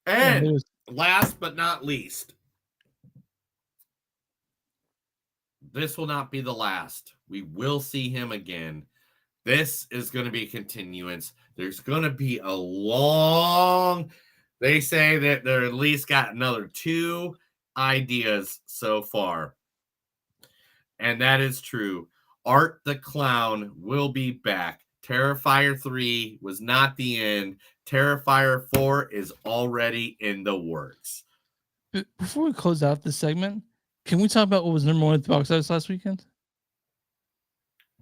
And last but not least, this will not be the last. We will see him again. This is going to be a continuance. There's going to be a long... They say that they're at least got another 2 ideas so far. And that is true. Art the Clown will be back. Terrifier 3 was not the end. Terrifier 4 is already in the works. Before we close out this segment, can we talk about what was number 1 at the box office last weekend?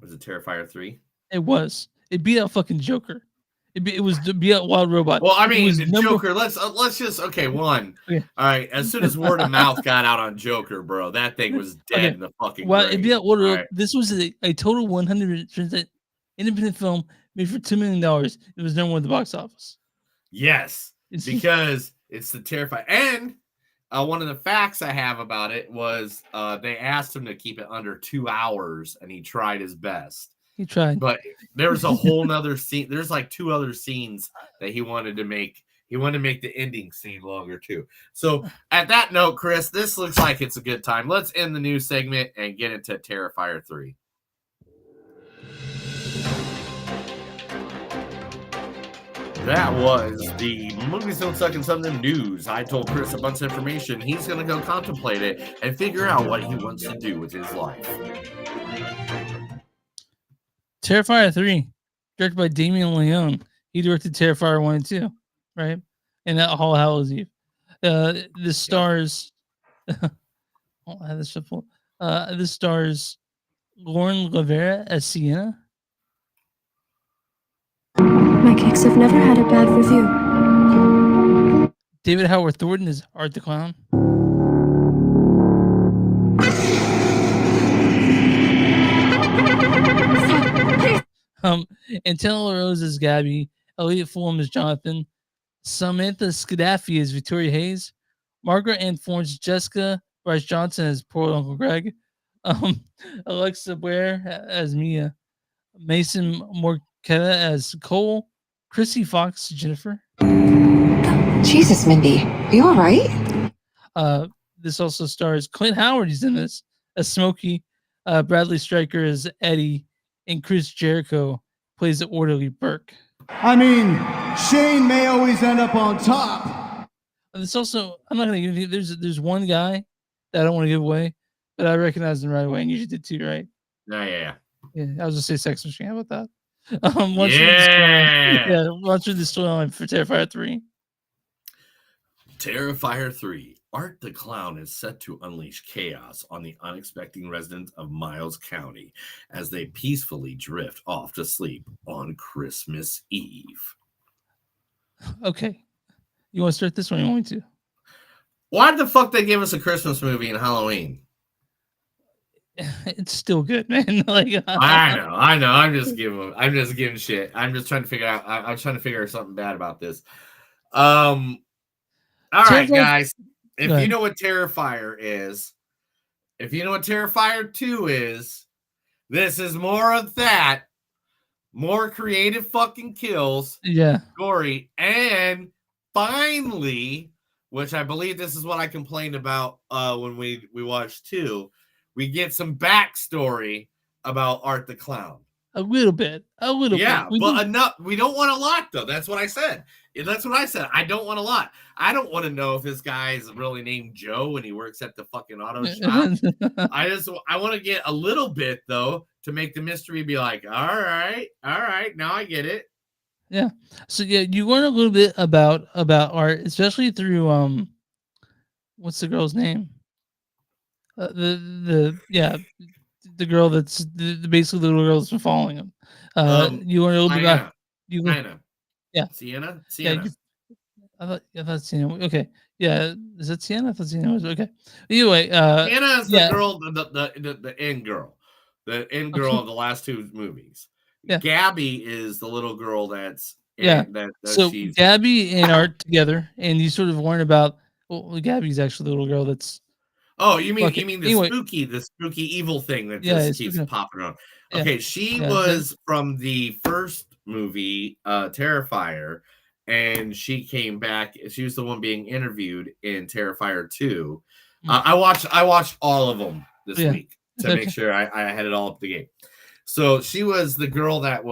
Was it Terrifier 3? It was. It beat out fucking Joker. It was beat out Wild Robot. Well, I mean, Joker. Let's just one. Okay. All right. As soon as word of mouth got out on Joker, bro, that thing was dead in the fucking. Well, grave. it beat out Wild Robot. This was a total 100% independent film made for $2 million. It was number 1 at the box office. Yes, because it's the Terrifier. And one of the facts I have about it was they asked him to keep it under 2 hours, and he tried his best. He tried. But there was a whole nother scene. There's like 2 other scenes that he wanted to make. He wanted to make the ending scene longer too. So at that note, Chris, this looks like it's a good time. Let's end the news segment and get into Terrifier 3. That was the Movies Don't Suck and Something news. I told Chris a bunch of information. He's going to go contemplate it and figure out what he wants to do with his life. Terrifier 3, directed by Damien Leone. He directed Terrifier 1 and 2, right? And that All Hallows Eve. This stars... I'll have this full. This stars Lauren Rivera as Sienna. My cakes have never had a bad review. David Howard Thornton is Art the Clown. And Taylor Rose is Gabby. Elliot Fulham is Jonathan. Samantha Scadafi is Victoria Hayes. Margaret Ann Florence, Jessica Bryce Johnson as poor Uncle Greg. Alexa Blair as Mia. Mason Morquetta as Cole. Chrissy Fox, Jennifer. Jesus, Mindy, are you all right? This also stars Clint Howard. He's in this as Smokey. Bradley Stryker as Eddie, and Chris Jericho plays the orderly Burke. I mean, Shane may always end up on top. And this also, I'm not gonna give you. There's one guy that I don't want to give away, but I recognize him right away, and you did too, right? Yeah. I was just say Sex Machine. How about that? Run through the storyline for Terrifier 3. Terrifier 3. Art the Clown is set to unleash chaos on the unexpected residents of Miles County as they peacefully drift off to sleep on Christmas Eve. Okay. You want to start this one? You want me to? Why the fuck they give us a Christmas movie in Halloween? It's still good, man. Like I know. I'm just giving shit. I'm just trying to figure out. I'm trying to figure out something bad about this. All right, guys. if you know what Terrifier is, if you know what Terrifier 2 is, this is more of that. More creative fucking kills. Yeah. Gory. And finally, which I believe this is what I complained about when we watched 2, we get some backstory about Art the Clown. A little bit. Yeah, but enough. We don't want a lot, though. That's what I said. That's what I said. I don't want a lot. I don't want to know if this guy is really named Joe and he works at the fucking auto shop. I want to get a little bit, though, to make the mystery be like, all right, now I get it. Yeah. So yeah, you learn a little bit about art, especially through what's the girl's name? The girl that's basically the little girl that's been following him. You learn a little bit about yeah. Sienna. I thought Sienna. Okay, yeah. Is it Sienna? I thought Sienna was okay. Anyway, Sienna is the girl, the end girl, of the last 2 movies. Yeah. Gabby is the little girl that's so she's Gabby and Art together, and you sort of learn about. Well, Gabby's actually the little girl that's. Oh, you mean anyway, the spooky evil thing that Yeah, just keeps popping around. Yeah. Okay, she Yeah, was from the first movie, Terrifier, and she came back. She was the one being interviewed in Terrifier 2. I watched all of them this week to make sure I had it all up to date. So she was the girl that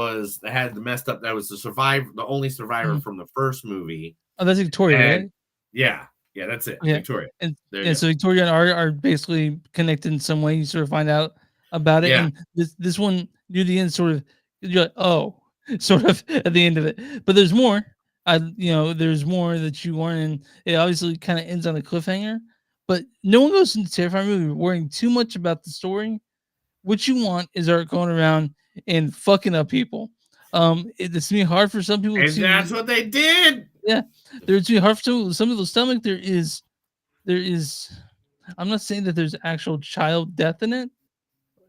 had the messed up. That was the only survivor from the first movie. Oh, that's Victoria, right? Yeah, that's it. Yeah. Victoria. And so Victoria and Art are basically connected in some way. You sort of find out about it. Yeah. And this one near the end, sort of, you're like, oh, sort of at the end of it. But there's more. There's more that you learn, and it obviously kind of ends on a cliffhanger. But no one goes into Terrifier movie worrying too much about the story. What you want is Art going around and fucking up people. It's gonna be hard for some people. And that's what they did. Yeah, it's gonna be hard for some people's stomach. There is. I'm not saying that there's actual child death in it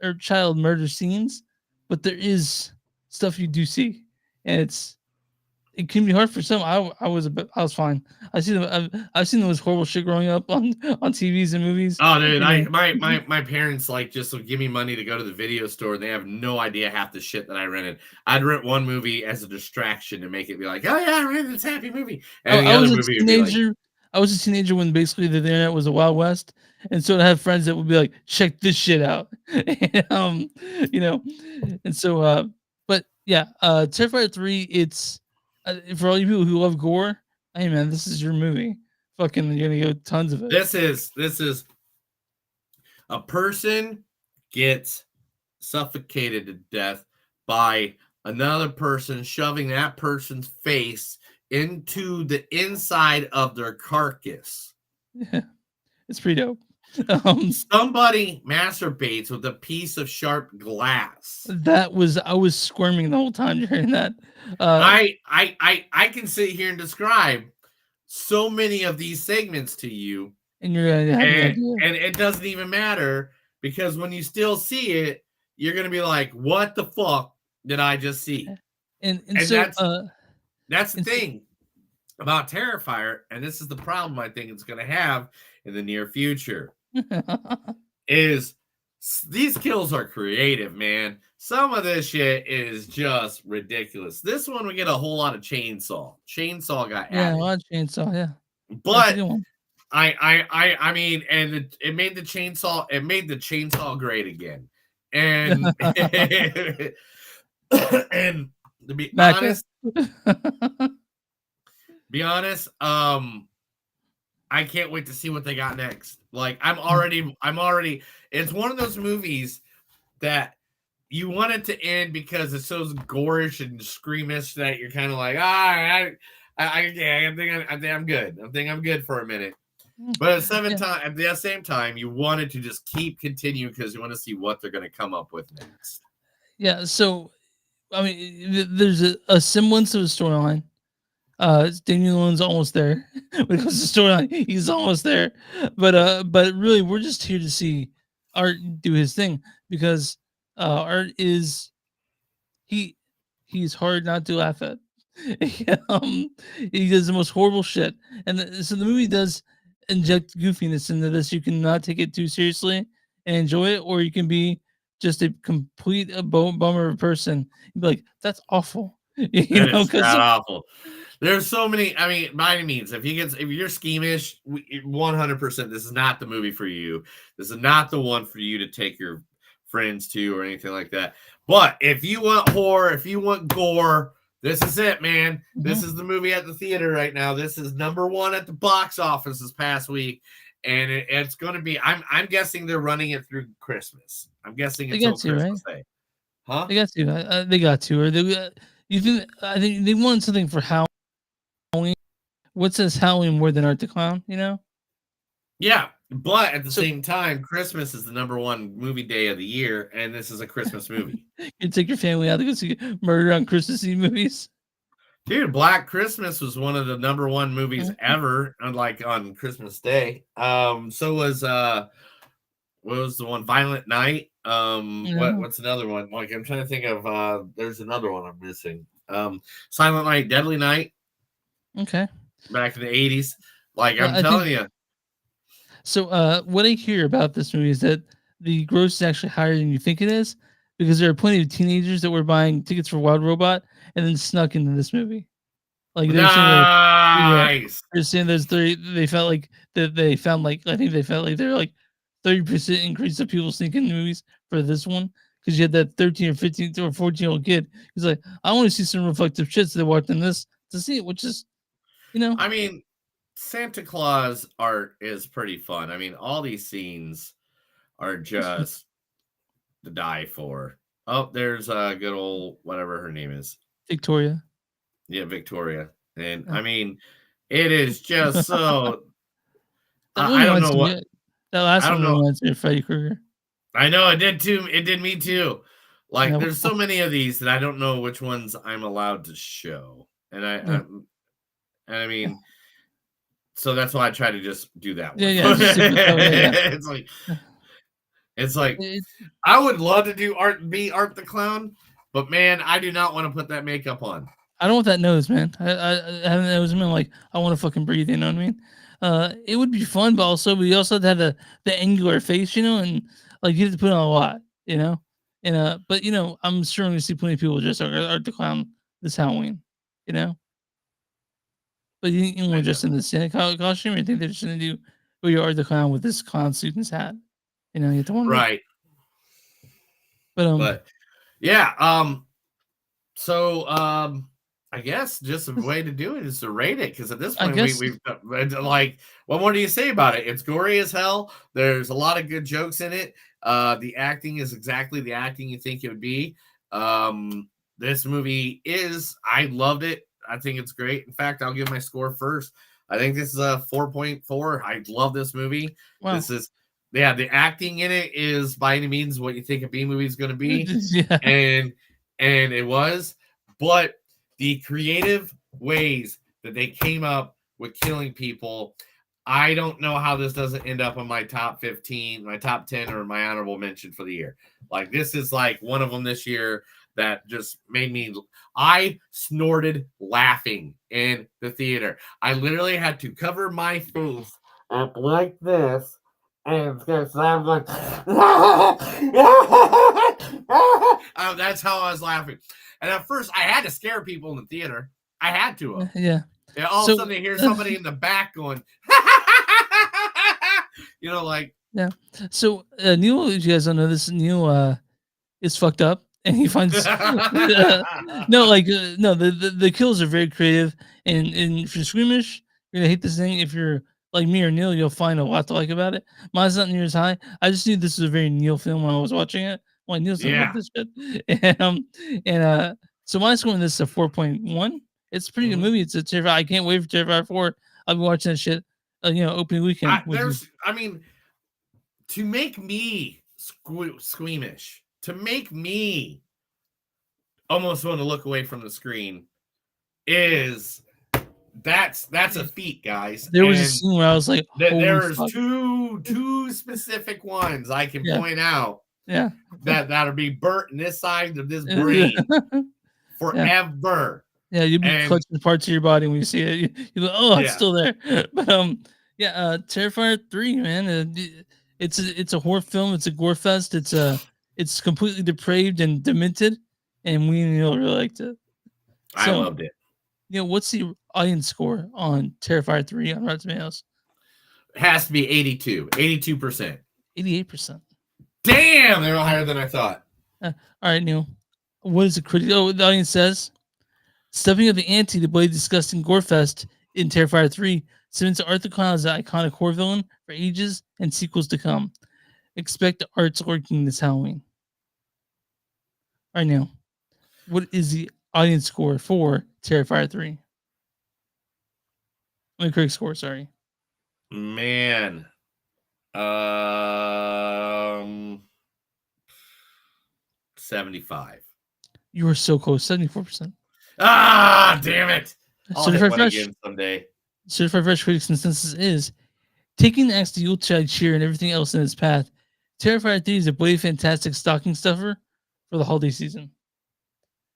or child murder scenes, but there is stuff you do see, and it can be hard for some. I was fine. I've seen the most horrible shit growing up on TVs and movies. Oh, dude, my parents just would give me money to go to the video store. And they have no idea half the shit that I rented. I'd rent one movie as a distraction to make it be like, oh yeah, I rented this happy movie. And I was a teenager. I was a teenager when basically the internet was the Wild West, and so I have friends that would be like, check this shit out, and, and so but yeah, Terrifier 3, it's. For all you people who love gore, hey man, this is your movie. Fucking, you're gonna get tons of it. This is a person gets suffocated to death by another person shoving that person's face into the inside of their carcass. Yeah, it's pretty dope. Somebody masturbates with a piece of sharp glass. I was squirming the whole time during that. I can sit here and describe so many of these segments to you, and you're gonna and it doesn't even matter, because when you still see it, you're gonna be like, "What the fuck did I just see?" And so that's the thing about Terrifier, and this is the problem I think it's gonna have in the near future. Is these kills are creative, man. Some of this shit is just ridiculous. This one we get a whole lot of chainsaw. Chainsaw got added. a lot of chainsaw, yeah. But I mean, and it made the chainsaw great again. And and to be honest, I can't wait to see what they got next. Like, I'm already, it's one of those movies that you want it to end because it's so gorish and screamish that you're kind of like, I think I'm good. I think I'm good for a minute. But at the same time, you want it to just continue because you want to see what they're going to come up with next. Yeah. So, I mean, there's a semblance of a storyline. Daniel Lynn's almost there. When it comes to storyline, he's almost there. But really, we're just here to see Art do his thing, because Art is he's hard not to laugh at. He does the most horrible shit, and so the movie does inject goofiness into this. You can not take it too seriously and enjoy it, or you can be just a complete bummer of a person. You'd be like, "That's awful," you That know, is because god awful. There's so many. I mean, by any means, if you're schemish, 100%, this is not the movie for you. This is not the one for you to take your friends to or anything like that. But if you want horror, if you want gore, this is it, man. This is the movie at the theater right now. This is number one at the box office this past week, and it's going to be. I'm guessing they're running it through Christmas. I'm guessing they until got to, right? Christmas Day. Huh? They got to. They got to. Or they. You think? I think they want something for Halloween. What says Halloween more than Art the Clown? You know. Yeah, but at the same time, Christmas is the number one movie day of the year, and this is a Christmas movie. You take your family out to go see Murder on Christmas Eve movies. Dude, Black Christmas was one of the number one movies ever, like on Christmas Day. So was what was the one? Violent Night. What's another one? Like I'm trying to think of. There's another one I'm missing. Silent Night, Deadly Night. Okay. Back in the 80s. Like Well, I'm telling you. So, what I hear about this movie is that the gross is actually higher than you think it is, because there are plenty of teenagers that were buying tickets for Wild Robot and then snuck into this movie. Like they're saying there's 30. They felt like that they found like I think they felt like they're like 30% increase of people sneaking into movies for this one, because you had that 13 or 15 or 14-year-old kid who's like, I want to see some reflective shit, so they walked in this to see it, which is, you know. I mean, Santa Claus art is pretty fun. I mean, all these scenes are just to die for. Oh, there's a good old whatever her name is. Victoria. Yeah, Victoria. And I mean, it is just so I don't know what that last I don't one know. reminds me of Freddy Krueger. I know it did too. It did me too. Like there's so many of these that I don't know which ones I'm allowed to show. And I mean, so that's why I try to just do that one. It's like I would love to do Art the Clown, but man, I do not want to put that makeup on. I don't want that nose, man. I have a nose, man. Like I want to fucking breathe. You know what I mean? It would be fun, but also we also have to have the angular face, you know, and like you have to put on a lot, you know. And but you know, I'm sure I'm gonna see plenty of people just Art the Clown this Halloween, you know. But you want just in the Santa costume, or you think they're just gonna do where you Art the Clown with this clown suit and his hat? You know, you have to wonder. Right. But yeah, so I guess just a way to do it is to rate it, because at this point we've like, what more do you say about it? It's gory as hell. There's a lot of good jokes in it. The acting is exactly the acting you think it would be. This movie I loved it. I think it's great. In fact, I'll give my score first. I think this is a 4.4. I love this movie. Wow. This is the acting in it is by any means what you think a B movie is going to be. And it was, but the creative ways that they came up with killing people, I don't know how this doesn't end up on my top 15, my top 10, or my honorable mention for the year. Like this is like one of them this year that just made me, I snorted laughing in the theater. I literally had to cover my face up like this and I'm like, that's how I was laughing. And at first, I had to scare people in the theater. I had to. Yeah. And all of a sudden, they hear somebody in the back going, you know, like. Yeah. So, Neil, if you guys don't know this, Neil is fucked up. And he finds the kills are very creative. And if you're squeamish, you're going to hate this thing. If you're like me or Neil, you'll find a lot to like about it. Mine's not near as high. I just knew this was a very Neil film when I was watching it. Well, Neil's don't love this shit. So my score on this is a 4.1. It's a pretty good movie. It's a Terrifier. I can't wait for Terrifier 4. I'll be watching that shit, opening weekend. To make me squeamish, to make me almost want to look away from the screen that's a feat, guys. There was a scene where I was like, there's two specific ones I can point out. Yeah, that'll be burnt in this side of this brain forever. Yeah, you'll be clutching parts of your body when you see it. You go, oh, it's still there. But Yeah, Terrifier 3, man. It's a horror film. It's a gore fest. It's completely depraved and demented, and we really liked it. I So, loved it. what's the audience score on Terrifier 3 on Rotten Tomatoes? It has to be 82%. 88%. Damn, they were higher than I thought. All right, Neil. What is the critic? Oh, the audience says, stepping up the ante to play disgusting gore fest in Terrifier 3 cements Arthur Clown as an iconic horror villain for ages and sequels to come. Expect the arts lurking this Halloween. All right, Neil. What is the audience score for Terrifier 3? The critic score, sorry. Man. 75. You were so close, 74%. Ah, damn it. I'll hit Certified one Fresh. again someday. Certified Fresh critics' consensus is taking the axe to Yuletide cheer and everything else in its path. Terrifier 3 is a bloody fantastic stocking stuffer for the holiday season.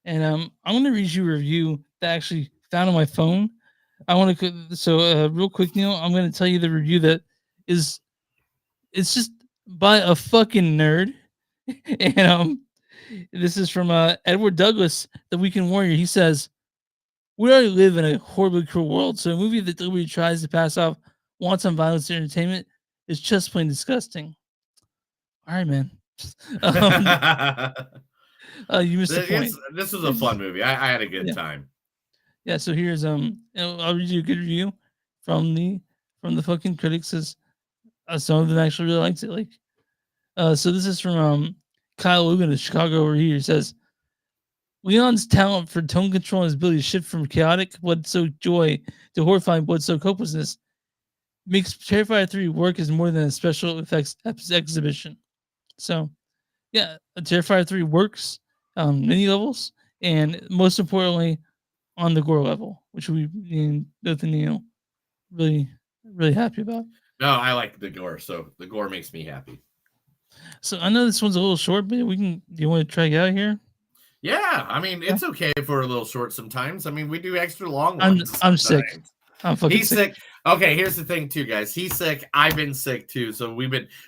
And I'm going to read you a review that I actually found on my phone. I want to real quick, Neil. I'm going to tell you the review that is. It's just by a fucking nerd, and this is from Edward Douglas, the Weekend Warrior. He says, "We already live in a horribly cruel world, so a movie that deliberately tries to pass off wanton violence and entertainment is just plain disgusting." All right, man. You missed the point. This was a fun movie. I had a good time. Yeah. So here's I'll read you a good review from the fucking critics. As some of them actually really liked it. Like, so this is from Kyle Logan of Chicago over here. He says, Leon's talent for tone control and his ability to shift from chaotic blood-soaked joy to horrifying blood-soaked hopelessness makes Terrifier 3 work as more than a special effects exhibition. So, yeah, Terrifier 3 works on many levels, and most importantly, on the gore level, which we, both and Neil, really, really happy about. No, I like the gore, so the gore makes me happy. So I know this one's a little short, but do you want to try it out here? Yeah, I mean, it's okay for a little short sometimes. I mean, we do extra long ones. I'm sick. I'm fucking He's sick. Okay, here's the thing too, guys. He's sick. I've been sick too. So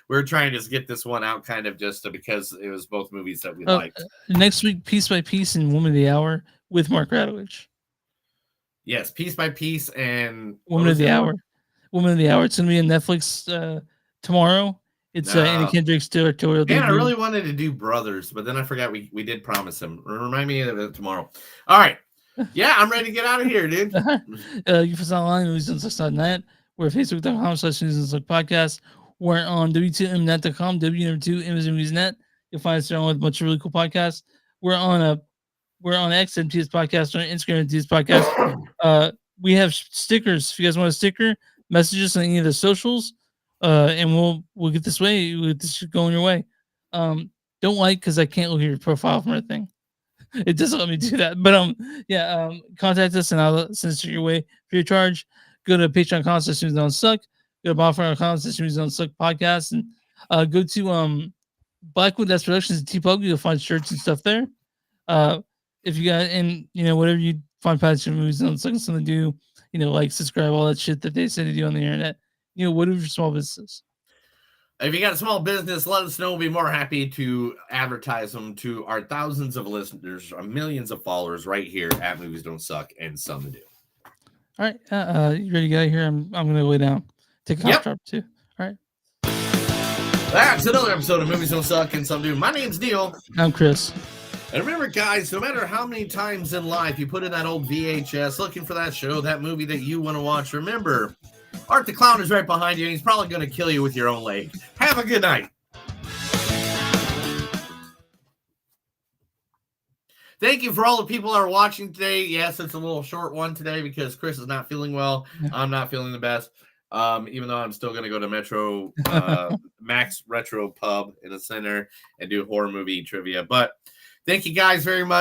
we're trying to get this one out kind of just because it was both movies that we liked. Next week, Piece by Piece and Woman of the Hour with Mark Radowich. Yes, Piece by Piece and Woman of the Hour. Woman of the Hour. It's gonna be on Netflix tomorrow. It's Anna Kendrick's directorial debut. Man, I really wanted to do Brothers, but then I forgot we did promise him. Remind me of it tomorrow. All right. Yeah, I'm ready to get out of here, dude. You can find online at newsandsucks.net. We're at facebook.com/newsandsuckspodcast. We're on w2mnet.com, w2mnet. You'll find us there with a bunch of really cool podcasts. We're on X, MTS Podcast, on Instagram, MTS Podcast. We have stickers. If you guys want a sticker, message us on any of the socials, and we'll get this going your way. Don't because I can't look at your profile from our thing. It doesn't let me do that. But contact us and I'll send it your way free of charge. Go to patreon.com/newsandsuck. Go to bonfire.com/newsandsuck podcast, and go to Blackwood That's Productions and TPUG. You'll find shirts and stuff there. If you got whatever you find passion movies and something to do, like subscribe, all that shit that they say to do on the internet. Whatever your small businesses. If you got a small business, let us know. We'll be more happy to advertise them to our thousands of listeners, our millions of followers right here at Movies Don't Suck and Some to Do. All right. You ready to get out of here? I'm going to lay down. Take a hot drop too. All right. That's another episode of Movies Don't Suck and Some Do. My name's Neil. I'm Chris. And remember, guys, no matter how many times in life you put in that old VHS looking for that show, that movie that you want to watch, remember, Art the Clown is right behind you, and he's probably going to kill you with your own leg. Have a good night. Thank you for all the people that are watching today. Yes, it's a little short one today because Chris is not feeling well. I'm not feeling the best, even though I'm still going to go to Metro Max Retro Pub in the center and do horror movie trivia. But thank you guys very much.